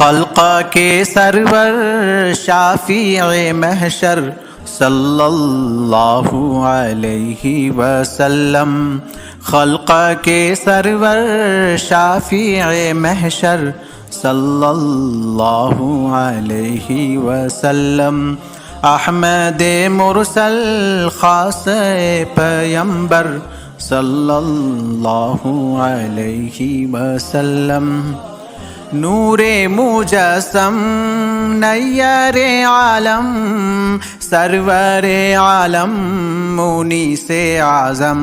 خلق کے سرور شافع محشر صلی اللہ علیہ وسلم، خلق کے سرور شافع محشر صلی اللہ علیہ وسلم، احمد مرسل خاص پیمبر صلی اللہ علیہ وسلم، نور مجسم نیر عالم سرور عالم مونس اعظم،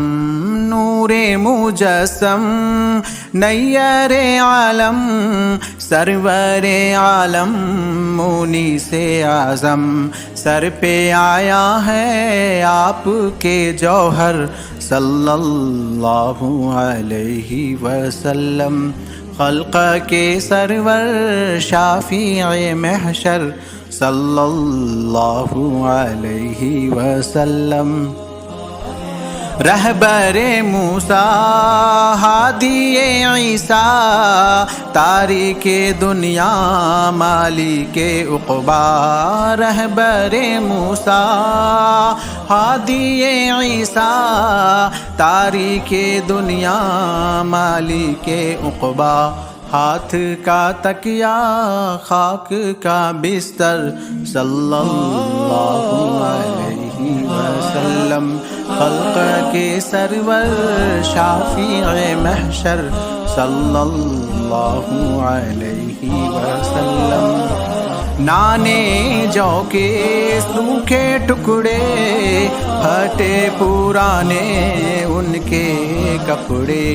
نور مجسم نیر عالم سرور عالم مونس اعظم، سر پہ آیا ہے آپ کے جوہر صلی اللہ علیہ وسلم، خلق کے سرور شافع محشر صلی اللہ علیہ وسلم، رہبر موسیٰ ہادی عیسیٰ تاریک دنیا مالک عقبیٰ، رہبر موسیٰ ہادی عیسیٰ تاریک دنیا مالک عقبیٰ، ہاتھ کا تکیہ خاک کا بستر صلی اللہ علیہ وسلم، خلق کے سرور شافع محشر صلی اللہ علیہ وسلم، نانے جو کے سوکھے ٹکڑے پھٹے پرانے ان کے کپڑے،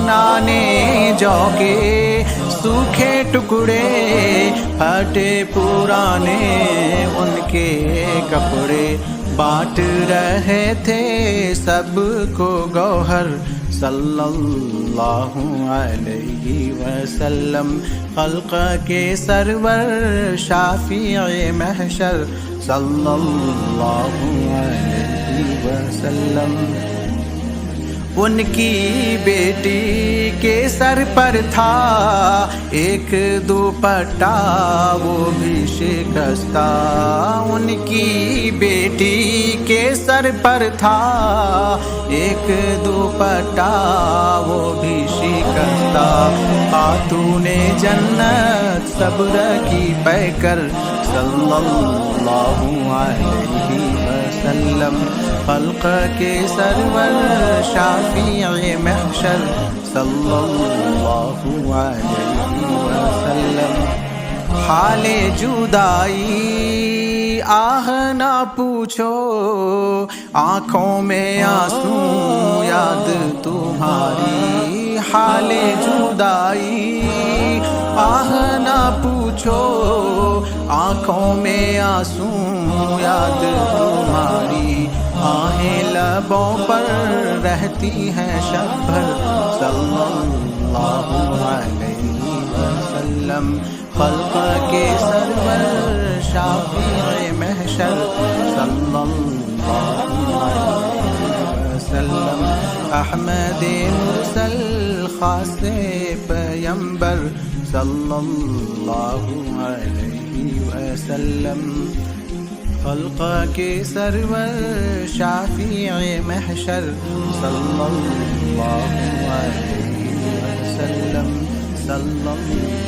نانے جو کے سوکھے ٹکڑے پھٹے پرانے ان کے کپڑے، بانٹ رہے تھے سب کو گوہر صلی اللہ علیہ وسلم، خلق کے سرور شافع محشر صلی اللہ علیہ وسلم، ان کی بیٹی کے سر پر تھا ایک دوپٹہ وہ بھی شکستہ، ان کی بیٹی کے سر پر تھا ایک دوپٹہ وہ بھی شکستہ، خاتون جنت صبر کی پیکر صلی اللہ علیہ وسلم، خلق کے سرور شافع محشر صلی اللہ علیہ وسلم، حال جدائی آہ نہ پوچھو آنکھوں میں آنسو یاد تمہاری، حال جدائی آہ نہ پوچھو آنکھوں میں آنسو یاد تمہاری، آہیں لبوں پر رہتی ہیں شب بھر صلی اللہ علیہ وسلم، خلق کے سرور شافع محشر صلی اللہ علیہ وسلم، احمد مرسل خاص پیمبر صلی اللہ علیہ وسلم، خلق کے سرور شافع محشر صلی اللہ علیہ وسلم، صلی اللہ